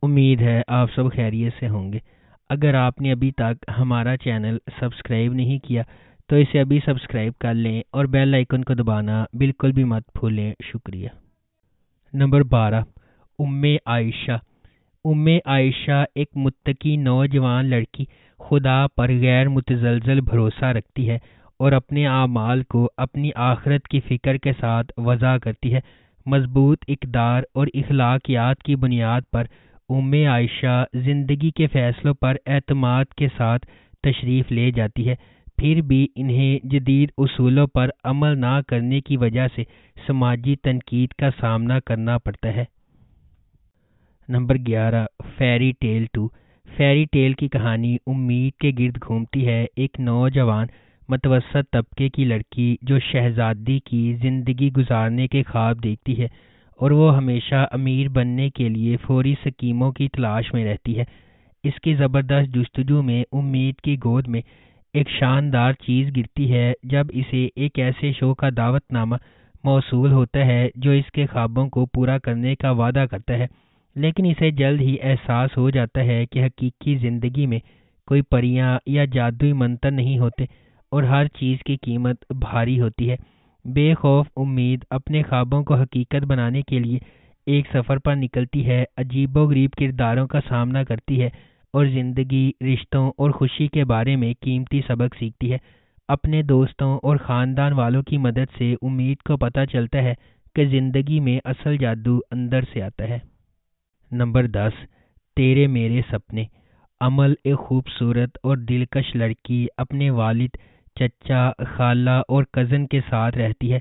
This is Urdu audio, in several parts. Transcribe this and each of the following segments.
امید ہے آپ سب خیریت سے ہوں گے۔ اگر آپ نے ابھی تک ہمارا چینل سبسکرائب نہیں کیا تو اسے ابھی سبسکرائب کر لیں اور بیل آئیکن کو دبانا بالکل بھی مت بھولیں۔ شکریہ۔ نمبر 12، عائشہ۔ عائشہ ایک متقی نوجوان لڑکی خدا پر غیر متزلزل بھروسہ رکھتی ہے اور اپنے اعمال کو اپنی آخرت کی فکر کے ساتھ وضع کرتی ہے۔ مضبوط اقدار اور اخلاقیات کی بنیاد پر عائشہ زندگی کے فیصلوں پر اعتماد کے ساتھ تشریف لے جاتی ہے، پھر بھی انہیں جدید اصولوں پر عمل نہ کرنے کی وجہ سے سماجی تنقید کا سامنا کرنا پڑتا ہے۔ Number 11، fairy tale 2۔ Fairy tale کی کہانی امید کے گرد گھومتی ہے۔ ایک نوجوان متوسط طبقے کی لڑکی جو شہزادی کی زندگی گزارنے کے خواب دیکھتی ہے اور وہ ہمیشہ امیر بننے کے لیے فوری اسکیموں کی تلاش میں رہتی ہے۔ اس کی زبردست جستجو میں امید کی گود میں ایک شاندار چیز گرتی ہے جب اسے ایک ایسے شو کا دعوت نامہ موصول ہوتا ہے جو اس کے خوابوں کو پورا کرنے کا وعدہ کرتا ہے، لیکن اسے جلد ہی احساس ہو جاتا ہے کہ حقیقی زندگی میں کوئی پریاں یا جادوئی منتر نہیں ہوتے اور ہر چیز کی قیمت بھاری ہوتی ہے۔ بے خوف امید اپنے خوابوں کو حقیقت بنانے کے لیے ایک سفر پر نکلتی ہے، عجیب و غریب کرداروں کا سامنا کرتی ہے اور زندگی، رشتوں اور خوشی کے بارے میں قیمتی سبق سیکھتی ہے۔ اپنے دوستوں اور خاندان والوں کی مدد سے امید کو پتہ چلتا ہے کہ زندگی میں اصل جادو اندر سے آتا ہے۔ نمبر 10، تیرے میرے سپنے۔ عمل ایک خوبصورت اور دلکش لڑکی اپنے والد، چچا، خالہ اور کزن کے ساتھ رہتی ہے۔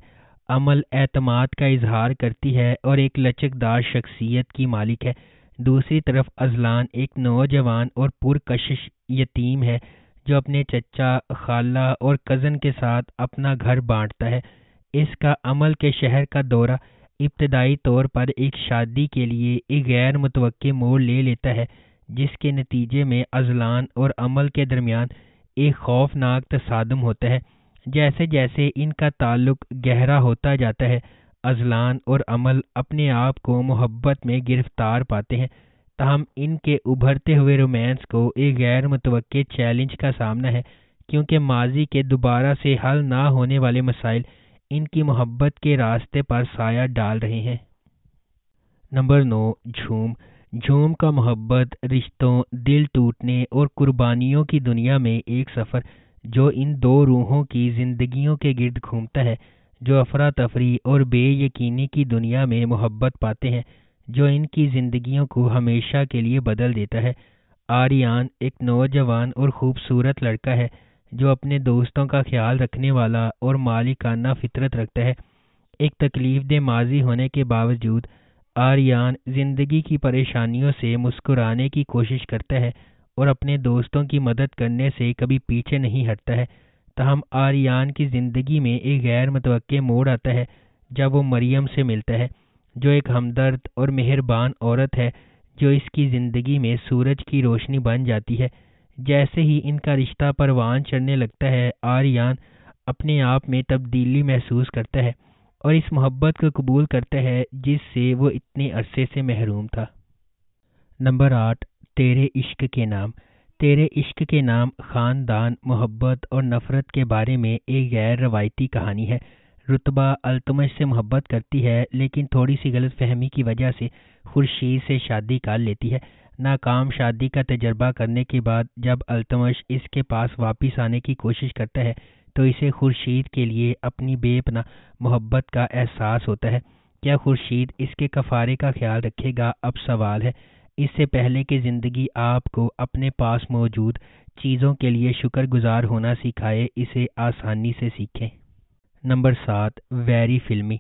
عمل اعتماد کا اظہار کرتی ہے اور ایک لچکدار شخصیت کی مالک ہے۔ دوسری طرف اذلان ایک نوجوان اور پرکشش یتیم ہے جو اپنے چچا، خالہ اور کزن کے ساتھ اپنا گھر بانٹتا ہے۔ اس کا عمل کے شہر کا دورہ ابتدائی طور پر ایک شادی کے لیے ایک غیر متوقع موڑ لے لیتا ہے، جس کے نتیجے میں اذلان اور عمل کے درمیان ایک خوفناک تصادم ہوتا ہے۔ جیسے جیسے ان کا تعلق گہرا ہوتا جاتا ہے، اذلان اور عمل اپنے آپ کو محبت میں گرفتار پاتے ہیں، تاہم ان کے ابھرتے ہوئے رومانس کو ایک غیر متوقع چیلنج کا سامنا ہے، کیونکہ ماضی کے دوبارہ سے حل نہ ہونے والے مسائل ان کی محبت کے راستے پر سایہ ڈال رہے ہیں۔ نمبر 9، جھوم کا محبت، رشتوں، دل ٹوٹنے اور قربانیوں کی دنیا میں ایک سفر جو ان دو روحوں کی زندگیوں کے گرد گھومتا ہے، جو افراتفری اور بے یقینی کی دنیا میں محبت پاتے ہیں جو ان کی زندگیوں کو ہمیشہ کے لیے بدل دیتا ہے۔ آریان ایک نوجوان اور خوبصورت لڑکا ہے جو اپنے دوستوں کا خیال رکھنے والا اور مالکانہ فطرت رکھتا ہے۔ ایک تکلیف دہ ماضی ہونے کے باوجود آریان زندگی کی پریشانیوں سے مسکرانے کی کوشش کرتا ہے اور اپنے دوستوں کی مدد کرنے سے کبھی پیچھے نہیں ہٹتا ہے۔ تاہم آریان کی زندگی میں ایک غیر متوقع موڑ آتا ہے جب وہ مریم سے ملتا ہے، جو ایک ہمدرد اور مہربان عورت ہے جو اس کی زندگی میں سورج کی روشنی بن جاتی ہے۔ جیسے ہی ان کا رشتہ پروان چڑھنے لگتا ہے، آریان اپنے آپ میں تبدیلی محسوس کرتا ہے اور اس محبت کو قبول کرتا ہے جس سے وہ اتنے عرصے سے محروم تھا۔ نمبر 8، تیرے عشق کے نام۔ تیرے عشق کے نام خاندان، محبت اور نفرت کے بارے میں ایک غیر روایتی کہانی ہے۔ رتبہ التمش سے محبت کرتی ہے لیکن تھوڑی سی غلط فہمی کی وجہ سے خورشید سے شادی کر لیتی ہے۔ ناکام شادی کا تجربہ کرنے کے بعد جب التمش اس کے پاس واپس آنے کی کوشش کرتا ہے تو اسے خورشید کے لیے اپنی بے پناہ محبت کا احساس ہوتا ہے۔ کیا خورشید اس کے کفارے کا خیال رکھے گا؟ اب سوال ہے، اس سے پہلے کہ زندگی آپ کو اپنے پاس موجود چیزوں کے لیے شکر گزار ہونا سکھائے، اسے آسانی سے سیکھیں۔ نمبر 7، ویری فلمی۔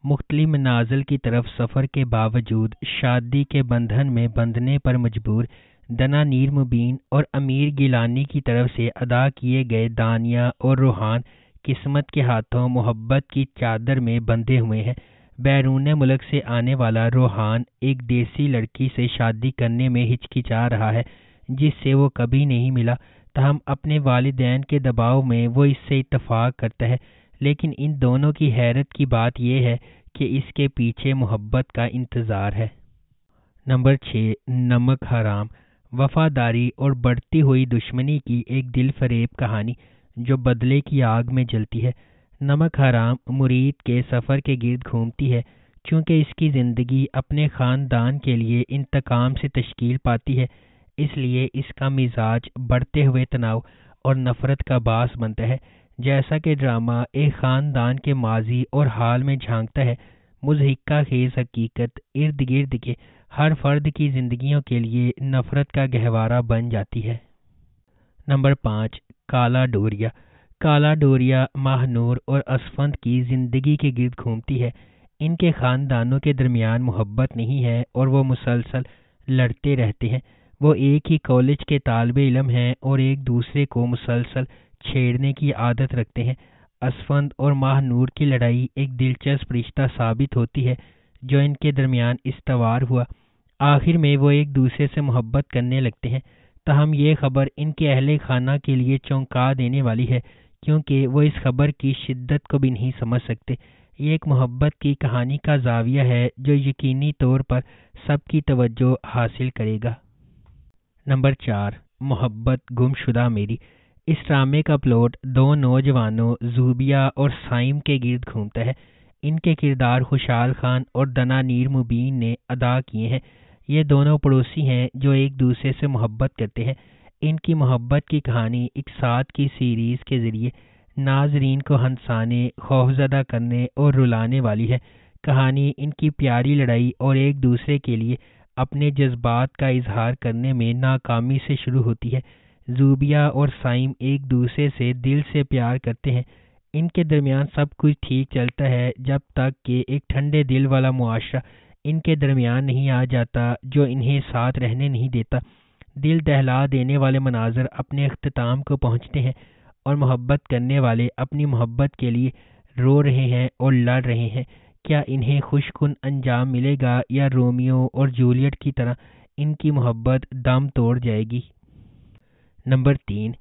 مختلف منازل کی طرف سفر کے باوجود شادی کے بندھن میں بندھنے پر مجبور دنا نیر مبین اور امیر گیلانی کی طرف سے ادا کیے گئے دانیہ اور روحان قسمت کے ہاتھوں محبت کی چادر میں بندھے ہوئے ہیں۔ بیرون ملک سے آنے والا روحان ایک دیسی لڑکی سے شادی کرنے میں ہچکچا رہا ہے جس سے وہ کبھی نہیں ملا، تاہم اپنے والدین کے دباؤ میں وہ اس سے اتفاق کرتا ہے، لیکن ان دونوں کی حیرت کی بات یہ ہے کہ اس کے پیچھے محبت کا انتظار ہے۔ نمبر 6، نمک حرام، وفاداری اور بڑھتی ہوئی دشمنی کی ایک دل فریب کہانی جو بدلے کی آگ میں جلتی ہے۔ نمک حرام مرید کے سفر کے گرد گھومتی ہے، چونکہ اس کی زندگی اپنے خاندان کے لیے انتقام سے تشکیل پاتی ہے، اس لیے اس کا مزاج بڑھتے ہوئے تناؤ اور نفرت کا باعث بنتا ہے۔ جیسا کہ ڈرامہ ایک خاندان کے ماضی اور حال میں جھانکتا ہے، مضحکہ خیز حقیقت ارد گرد کے ہر فرد کی زندگیوں کے لیے نفرت کا گہوارہ بن جاتی ہے۔ نمبر 5، کالا ڈوریا۔ کالا ڈوریا ماہ نور اور اسفند کی زندگی کے گرد گھومتی ہے۔ ان کے خاندانوں کے درمیان محبت نہیں ہے اور وہ مسلسل لڑتے رہتے ہیں۔ وہ ایک ہی کالج کے طالب علم ہیں اور ایک دوسرے کو مسلسل چھیڑنے کی عادت رکھتے ہیں۔ اسفند اور ماہ نور کی لڑائی ایک دلچسپ رشتہ ثابت ہوتی ہے جو ان کے درمیان استوار ہوا۔ آخر میں وہ ایک دوسرے سے محبت کرنے لگتے ہیں، تاہم یہ خبر ان کے اہل خانہ کے لیے چونکا دینے والی ہے، کیونکہ وہ اس خبر کی شدت کو بھی نہیں سمجھ سکتے۔ یہ ایک محبت کی کہانی کا زاویہ ہے جو یقینی طور پر سب کی توجہ حاصل کرے گا۔ نمبر 4، محبت گم شدہ میری۔ اس ڈرامے کا پلاٹ دو نوجوانوں زوبیہ اور سائم کے گرد گھومتا ہے۔ ان کے کردار خوشحال خان اور دنانیر مبین نے ادا کیے ہیں۔ یہ دونوں پڑوسی ہیں جو ایک دوسرے سے محبت کرتے ہیں۔ ان کی محبت کی کہانی ایک ساتھ کی سیریز کے ذریعے ناظرین کو ہنسانے، خوفزدہ کرنے اور رلانے والی ہے۔ کہانی ان کی پیاری لڑائی اور ایک دوسرے کے لیے اپنے جذبات کا اظہار کرنے میں ناکامی سے شروع ہوتی ہے۔ زوبیہ اور سائم ایک دوسرے سے دل سے پیار کرتے ہیں۔ ان کے درمیان سب کچھ ٹھیک چلتا ہے جب تک کہ ایک ٹھنڈے دل والا معاشرہ ان کے درمیان نہیں آ جاتا جو انہیں ساتھ رہنے نہیں دیتا۔ دل دہلا دینے والے مناظر اپنے اختتام کو پہنچتے ہیں اور محبت کرنے والے اپنی محبت کے لیے رو رہے ہیں اور لڑ رہے ہیں۔ کیا انہیں خوش کن انجام ملے گا یا رومیو اور جولیٹ کی طرح ان کی محبت دم توڑ جائے گی؟ نمبر 3،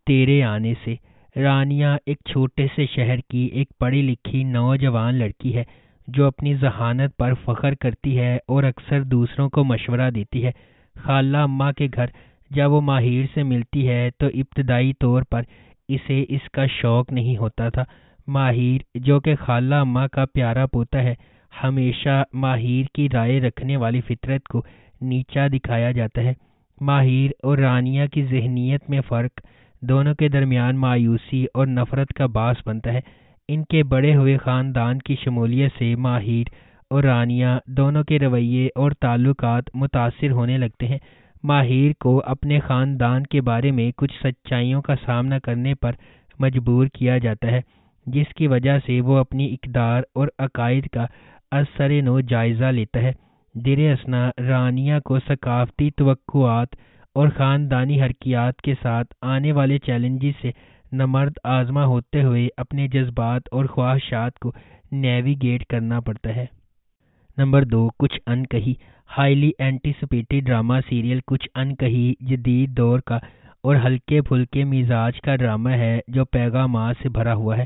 تیرے آنے سے۔ رانیا ایک چھوٹے سے شہر کی ایک پڑھی لکھی نوجوان لڑکی ہے جو اپنی ذہانت پر فخر کرتی ہے اور اکثر دوسروں کو مشورہ دیتی ہے۔ خالہ اماں کے گھر جب وہ ماہر سے ملتی ہے تو ابتدائی طور پر اسے اس کا شوق نہیں ہوتا تھا۔ ماہر جو کہ خالہ اماں کا پیارا پوتا ہے، ہمیشہ ماہر کی رائے رکھنے والی فطرت کو نیچا دکھایا جاتا ہے۔ ماہر اور رانیا کی ذہنیت میں فرق دونوں کے درمیان مایوسی اور نفرت کا باعث بنتا ہے۔ ان کے بڑے ہوئے خاندان کی شمولیت سے ماہر اور رانیا دونوں کے رویے اور تعلقات متاثر ہونے لگتے ہیں۔ ماہر کو اپنے خاندان کے بارے میں کچھ سچائیوں کا سامنا کرنے پر مجبور کیا جاتا ہے، جس کی وجہ سے وہ اپنی اقدار اور عقائد کا از سر نو جائزہ لیتا ہے۔ در اثنا رانیا کو ثقافتی توقعات اور خاندانی حرکیات کے ساتھ آنے والے چیلنجز سے نمرد آزما ہوتے ہوئے اپنے جذبات اور خواہشات کو نیویگیٹ کرنا پڑتا ہے۔ نمبر 2، کچھ انکہی۔ ہائیلی اینٹیسپیٹڈ ڈرامہ سیریل کچھ انکہی جدید دور کا اور ہلکے پھلکے مزاج کا ڈرامہ ہے جو پیغامات سے بھرا ہوا ہے۔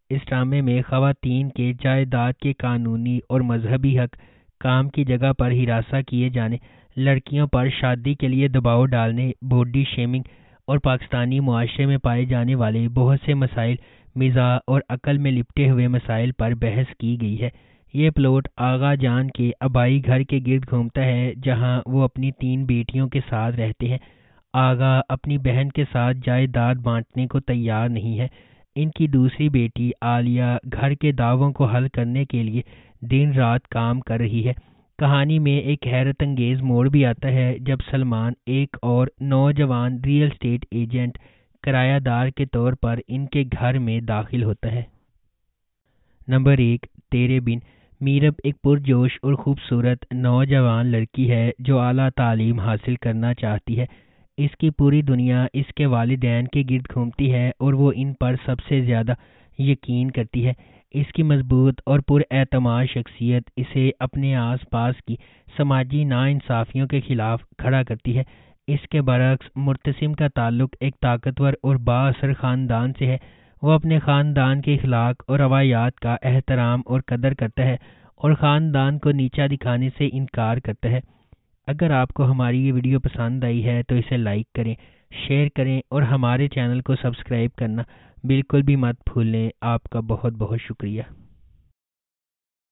اس ڈرامے میں خواتین کے جائیداد کے قانونی اور مذہبی حق، کام کی جگہ پر ہراساں کیے جانے، لڑکیوں پر شادی کے لیے دباؤ ڈالنے، باڈی شیمنگ اور پاکستانی معاشرے میں پائے جانے والے بہت سے مسائل، مزاح اور عقل میں لپٹے ہوئے مسائل پر بحث کی گئی ہے۔ یہ پلاٹ آغا جان کے آبائی گھر کے گرد گھومتا ہے جہاں وہ اپنی 3 بیٹیوں کے ساتھ رہتے ہیں۔ آغا اپنی بہن کے ساتھ جائیداد بانٹنے کو تیار نہیں ہے۔ ان کی دوسری بیٹی عالیہ گھر کے دعووں کو حل کرنے کے لیے دن رات کام کر رہی ہے۔ کہانی میں ایک حیرت انگیز موڑ بھی آتا ہے جب سلمان ایک اور نوجوان ریئل اسٹیٹ ایجنٹ کرایہ دار کے طور پر ان کے گھر میں داخل ہوتا ہے۔ نمبر 1، تیرے بن۔ میرب ایک پرجوش اور خوبصورت نوجوان لڑکی ہے جو اعلیٰ تعلیم حاصل کرنا چاہتی ہے۔ اس کی پوری دنیا اس کے والدین کے گرد گھومتی ہے اور وہ ان پر سب سے زیادہ یقین کرتی ہے۔ اس کی مضبوط اور پر اعتماد شخصیت اسے اپنے آس پاس کی سماجی ناانصافیوں کے خلاف کھڑا کرتی ہے۔ اس کے برعکس مرتسم کا تعلق ایک طاقتور اور با اثر خاندان سے ہے۔ وہ اپنے خاندان کے اخلاق اور روایات کا احترام اور قدر کرتا ہے اور خاندان کو نیچا دکھانے سے انکار کرتا ہے۔ اگر آپ کو ہماری یہ ویڈیو پسند آئی ہے تو اسے لائک کریں، شیئر کریں اور ہمارے چینل کو سبسکرائب کرنا بالکل بھی مت بھولیں۔ آپ کا بہت بہت شکریہ۔